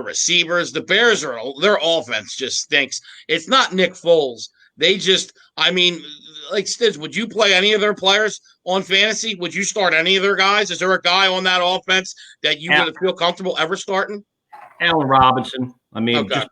receivers. The Bears their offense just stinks. It's not Nick Foles. They just, I mean, like Stiz, would you play any of their players on fantasy? Would you start any of their guys? Is there a guy on that offense that you would feel comfortable ever starting? Allen Robinson. I mean, Okay.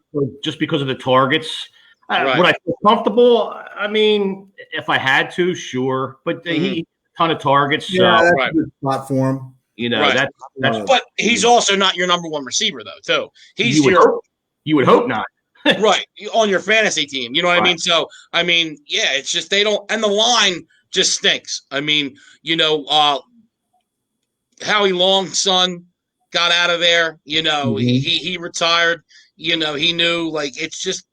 just because of the targets. Right. Would I feel comfortable? I mean, if I had to, sure. But he a ton of targets. Yeah, so, that's right. a good spot for him. Right. That's. But he's also not your number one receiver, though. Too. He's You would hope not. right on your fantasy team. You know what I mean? So I mean, yeah, it's just they don't, and the line just stinks. I mean, Howie Long's son got out of there. He retired. He knew, like, it's just,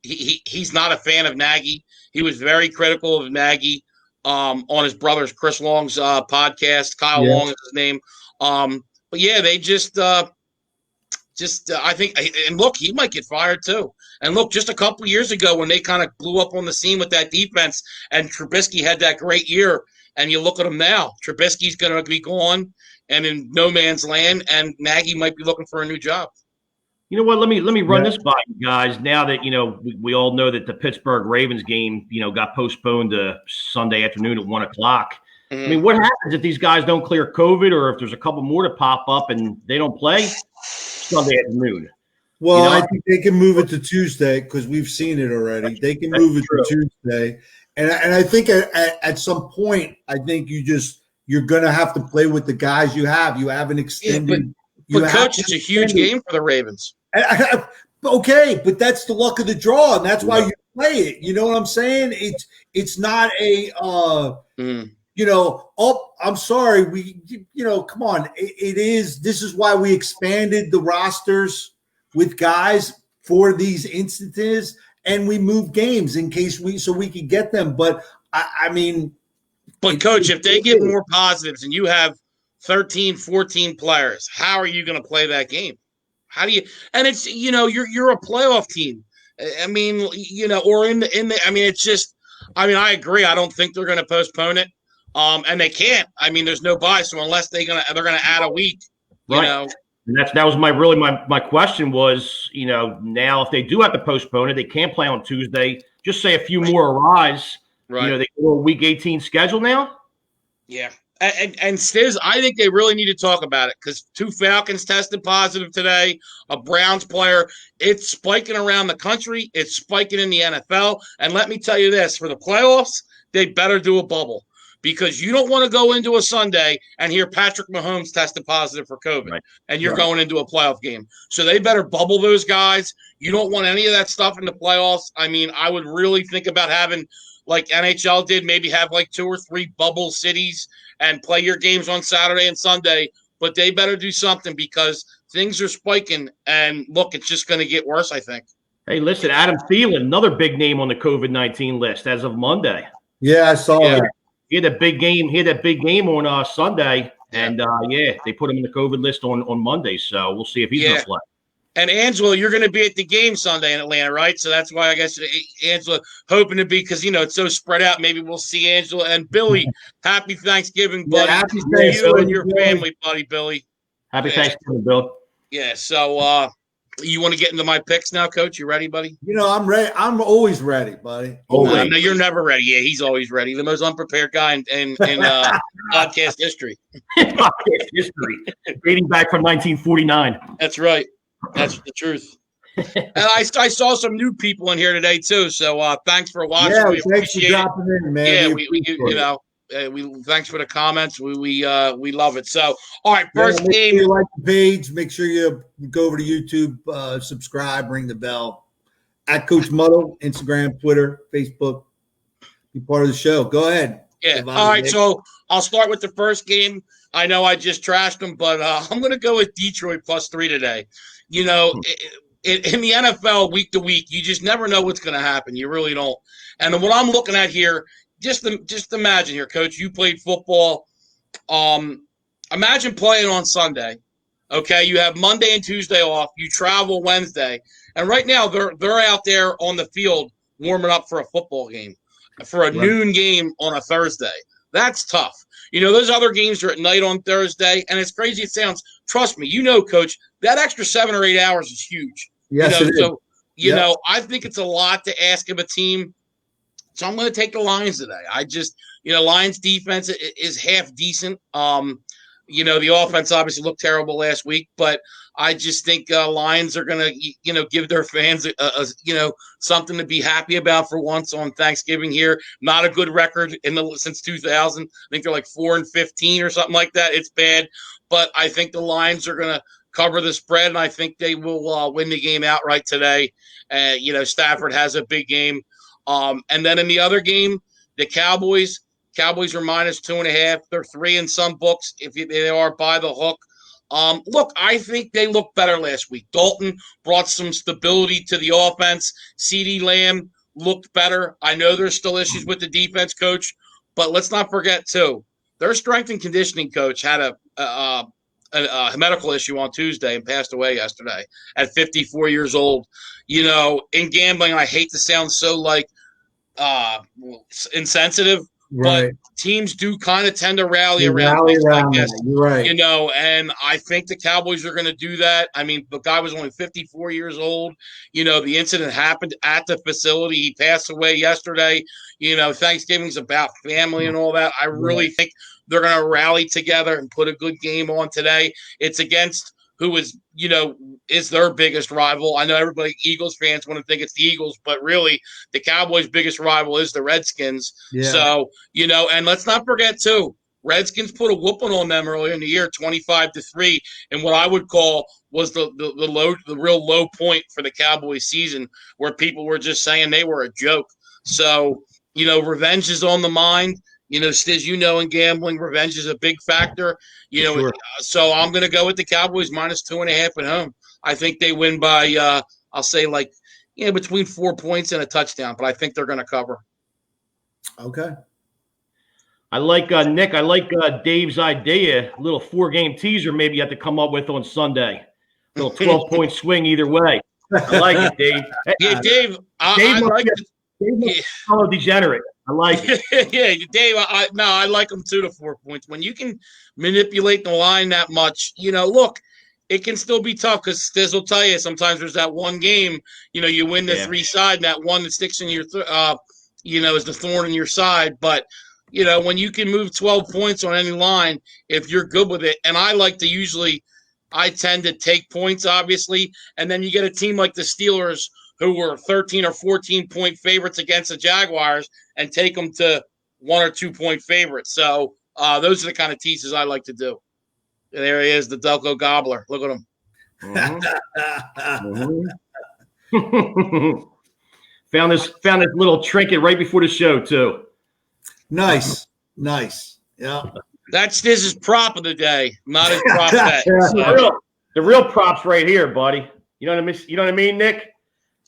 he's not a fan of Nagy. He was very critical of Nagy on his brother's Chris Long's podcast. Kyle Long is his name. But yeah, they just I think, and look, he might get fired too. And look, just a couple of years ago when they kind of blew up on the scene with that defense and Trubisky had that great year, and you look at him now, Trubisky's going to be gone and in no man's land, and Nagy might be looking for a new job. You know what? Let me run this by you guys. Now that we all know that the Pittsburgh Ravens game got postponed to Sunday afternoon at 1:00. I mean, what happens if these guys don't clear COVID, or if there's a couple more to pop up and they don't play Sunday afternoon? Well, I think they can move it to Tuesday because we've seen it already. They can move it to Tuesday, and I think at some point, I think you're going to have to play with the guys you have. You have an extended. But Coach, it's a huge game for the Ravens. Okay, but that's the luck of the draw, and that's why you play it. You know what I'm saying? It's not a I'm sorry, come on. This is why we expanded the rosters with guys for these instances, and we moved games in case so we could get them. But I mean, but Coach, if they get more positives and you have 13, 14 players, how are you going to play that game? How do you? And it's you're a playoff team. I mean, or in the. I mean, it's just. I mean, I agree. I don't think they're going to postpone it. And they can't. I mean, there's no bye, so unless they're gonna add a week, And that was my question was, now if they do have to postpone it, they can't play on Tuesday. Just say a few more arise. Right. They go a week 18 schedule now. Yeah. And Stiz, I think they really need to talk about it because 2 Falcons tested positive today, a Browns player. It's spiking around the country. It's spiking in the NFL. And let me tell you this, for the playoffs, they better do a bubble because you don't want to go into a Sunday and hear Patrick Mahomes tested positive for COVID, and you're going into a playoff game. So they better bubble those guys. You don't want any of that stuff in the playoffs. I mean, I would really think about having, like NHL did, maybe have like 2 or 3 bubble cities and play your games on Saturday and Sunday, but they better do something because things are spiking, and look, it's just going to get worse, I think. Hey, listen, Adam Thielen, another big name on the COVID-19 list as of Monday. Yeah, I saw that. He had a big game. He had that big game on Sunday, and they put him in the COVID list on Monday. So we'll see if he's going to play. And Angela, you're going to be at the game Sunday in Atlanta, right? So that's why I guess Angela hoping to be, because it's so spread out. Maybe we'll see Angela and Billy. Happy Thanksgiving, buddy. Yeah, happy you and your family, buddy, Billy. Happy Thanksgiving, Bill. Yeah. So you want to get into my picks now, Coach? You ready, buddy? I'm ready. I'm always ready, buddy. No, you're never ready. Yeah, he's always ready. The most unprepared guy in podcast history. Podcast history, dating back from 1949. That's right. That's the truth. And I saw some new people in here today too. So thanks for watching. Yeah, we thanks for dropping in, man. Yeah, we thanks for the comments. We love it. So all right, first game. Sure you like the page. Make sure you go over to YouTube, subscribe, ring the bell. At Coach Muddle, Instagram, Twitter, Facebook. Be part of the show. Go ahead. Yeah. All right. So I'll start with the first game. I know I just trashed them, but I'm going to go with Detroit +3 today. In the NFL week to week, you just never know what's going to happen. You really don't. And what I'm looking at here, just imagine here, Coach, you played football. imagine playing on Sunday. Okay, you have Monday and Tuesday off. You travel Wednesday, and right now they're out there on the field warming up for a football game, for a noon game on a Thursday. That's tough. Those other games are at night on Thursday, and as crazy as it sounds, trust me, Coach, that extra 7 or 8 hours is huge. Yes, it is. So I think it's a lot to ask of a team. So I'm going to take the Lions today. I just, Lions defense is half decent. The offense obviously looked terrible last week, but I just think Lions are going to, give their fans, something to be happy about for once on Thanksgiving here. Not a good record since 2000. I think they're like 4-15 or something like that. It's bad, but I think the Lions are going to cover the spread, and I think they will win the game outright today. Stafford has a big game. And then in the other game, the Cowboys are -2.5. They're 3 in some books if they are by the hook. Look, I think they looked better last week. Dalton brought some stability to the offense. CeeDee Lamb looked better. I know there's still issues with the defense, Coach, but let's not forget, too, their strength and conditioning coach had a medical issue on Tuesday and passed away yesterday at 54 years old. In gambling, I hate to sound so insensitive, Right. but teams do kind of tend to rally around things like this. You're right. And I think the Cowboys are going to do that. I mean, the guy was only 54 years old. The incident happened at the facility. He passed away yesterday. Thanksgiving's about family and all that. I really think they're going to rally together and put a good game on today. It's against who is their biggest rival. I know everybody, Eagles fans, want to think it's the Eagles, but really the Cowboys' biggest rival is the Redskins. Yeah. So, and let's not forget, too, Redskins put a whooping on them earlier in the year, 25-3, and what I would call was the real low point for the Cowboys season, where people were just saying they were a joke. So, revenge is on the mind. Stiz, in gambling, revenge is a big factor. Sure. So I'm going to go with the Cowboys -2.5 at home. I think they win by, I'll say between 4 points and a touchdown, but I think they're going to cover. Okay. I like Nick. I like Dave's idea. A little 4-game teaser maybe you have to come up with on Sunday. A little 12-point swing either way. I like it, Dave. Yeah, Dave. I like it. Dave follow degenerate. I like it. Yeah, Dave, I like them 2 to 4 points. When you can manipulate the line that much, look, it can still be tough because Stiz will tell you sometimes there's that one game, you win the 3 side, and that one that sticks in your, is the thorn in your side. But, when you can move 12 points on any line, if you're good with it, and I tend to take points, obviously, and then you get a team like the Steelers who were 13 or 14-point favorites against the Jaguars and take them to 1 or 2-point favorites. So those are the kind of teases I like to do. And there he is, the Delco Gobbler. Look at him. Mm-hmm. Found this little trinket right before the show, too. Nice. Yeah. That's Stiz's prop of the day, not his prop bet. The real props right here, buddy. You know what I mean, Nick?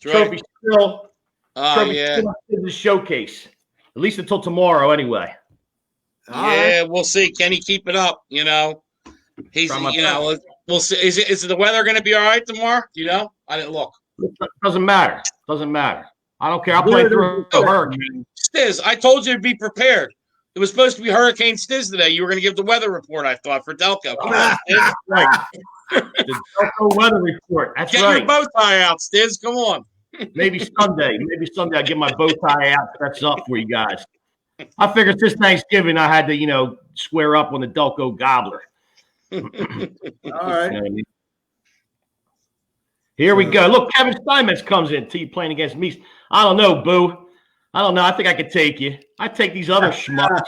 Trophy still. Yeah. Still in the showcase, at least until tomorrow, anyway. We'll see. Can he keep it up? He's. We'll see. Is the weather going to be all right tomorrow? I didn't look. Doesn't matter. I don't care. I'll play through a hurricane. Stiz, I told you to be prepared. It was supposed to be Hurricane Stiz today. You were going to give the weather report, I thought, for Delco. Come on, Stiz. Right. The Delco weather report. That's Get right. Get your bow tie out, Stiz. Come on. Maybe Sunday I'll get my bow tie out. That's up for you guys. I figured this Thanksgiving I had to, square up on the Delco Gobbler. All right. Here we go. Look, Kevin Steinmetz comes in to you playing against me. I don't know, Boo. I don't know. I think I could take you. I take these other schmucks.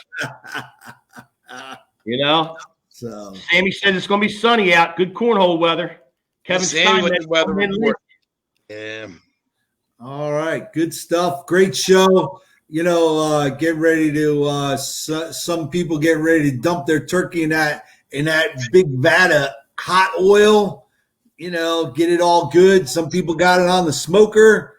So Sammy says it's going to be sunny out. Good cornhole weather. Kevin Steinmetz weather report. Yeah. All right. Good stuff. Great show. Get ready to some people get ready to dump their turkey in that big vat of hot oil. Get it all good. Some people got it on the smoker.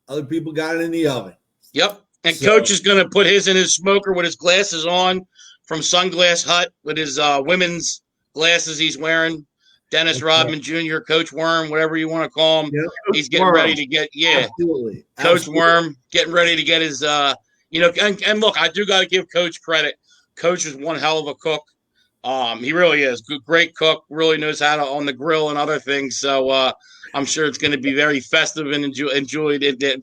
Other people got it in the oven. Yep. And Coach is going to put his in his smoker with his glasses on from Sunglass Hut with his women's glasses he's wearing. Dennis Rodman Jr., Coach Worm, whatever you want to call him. Yeah. He's getting ready to get, Absolutely. Coach Worm getting ready to get his, and look, I do got to give Coach credit. Coach is one hell of a cook. He really is. Great cook, really knows how to on the grill and other things. So I'm sure it's going to be very festive and enjoyed. In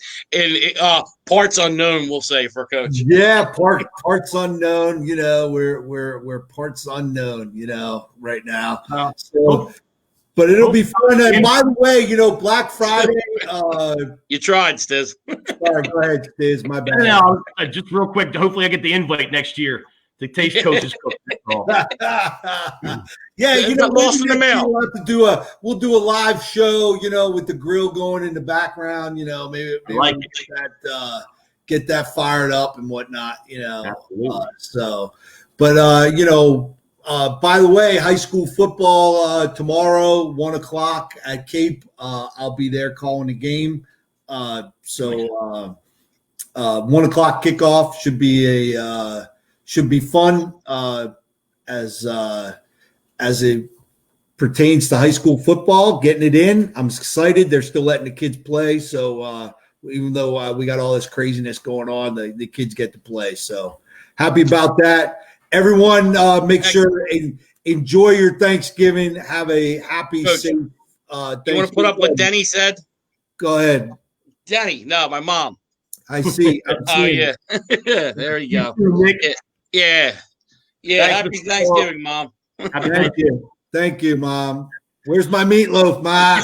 parts unknown, we'll say, for Coach. Yeah, parts unknown. We're parts unknown. Right now. So, but it'll be fun. And by the way, Black Friday. You tried, Stiz. Sorry, go ahead, Stiz. My bad. No, just real quick. Hopefully, I get the invite next year to taste Coach's cooking. Yeah, lost in the mail. We'll do a live show, with the grill going in the background. Maybe like we'll get that fired up and whatnot. Absolutely. By the way, high school football tomorrow, 1:00 at Cape. I'll be there calling the game. 1:00 kickoff should be fun as it pertains to high school football. Getting it in, I'm excited. They're still letting the kids play, so even though we got all this craziness going on, the kids get to play. So happy about that. Everyone, make sure enjoy your Thanksgiving. Have a happy, Coach, safe. You want to put up what Denny said? Go ahead. Denny, no, my mom. I see. Oh yeah, there you go. Yeah. Happy Thanksgiving, Mom. Thank you, Mom. Where's my meatloaf, Ma?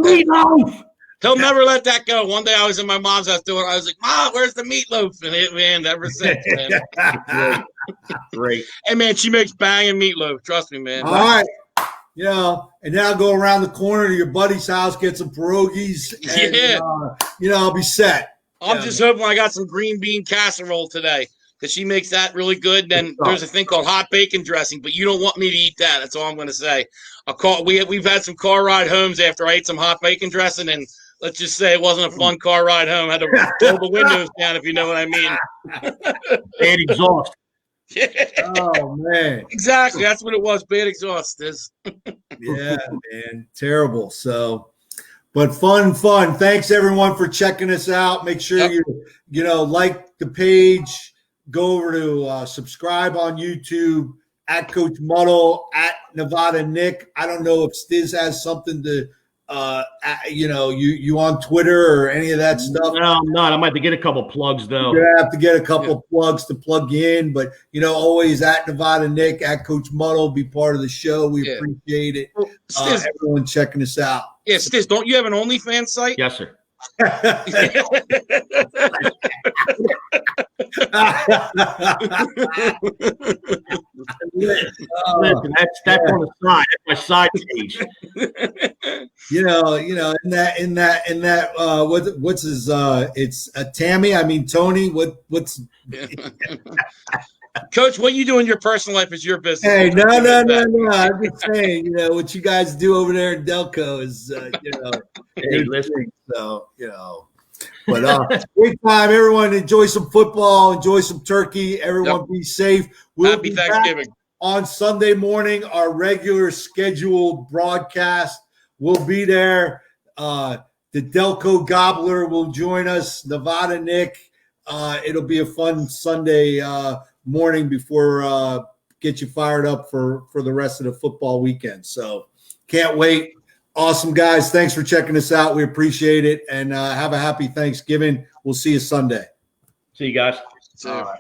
Meatloaf. He'll never let that go. One day I was in my mom's house doing. I was like, "Mom, where's the meatloaf?" And man, ever since, man. Great. Hey, man, she makes banging meatloaf. Trust me, man. All right. And now go around the corner to your buddy's house, get some pierogies, and I'll be set. I'm just hoping I got some green bean casserole today because she makes that really good. Then there's a thing called hot bacon dressing, but you don't want me to eat that. That's all I'm going to say. We've had some car ride homes after I ate some hot bacon dressing, and let's just say it wasn't a fun car ride home. I had to roll the windows down, if you know what I mean. Bad exhaust. Oh, man. Exactly. That's what it was. Bad exhaust. Yeah, man. Terrible. So, but fun. Thanks, everyone, for checking us out. Make sure you like the page. Go over to subscribe on YouTube at Coach Muddle, at Nevada Nick. I don't know if Stiz has something to you on Twitter or any of that stuff. No, I'm not. I might have to get a couple plugs though. You have to get a couple plugs to plug in, but always at Nevada Nick, at Coach Muddle, be part of the show. We appreciate it. Everyone checking us out. Yeah, Stiz, don't you have an OnlyFans site? Yes, sir. Listen, that's on the side. That's my side page. In that what's his it's Tammy. I mean Tony. What's Coach, what you do in your personal life is your business. Hey, no. I'm just saying, what you guys do over there in Delco is, Hey, listen. So, but great time. Everyone enjoy some football, enjoy some turkey. Everyone be safe. Happy Thanksgiving. On Sunday morning, our regular scheduled broadcast will be there. The Delco Gobbler will join us. Nevada Nick. It'll be a fun Sunday morning before get you fired up for the rest of the football weekend. So can't wait. Awesome, guys. Thanks for checking us out. We appreciate it. And have a happy Thanksgiving. We'll see you Sunday. See you guys. All right.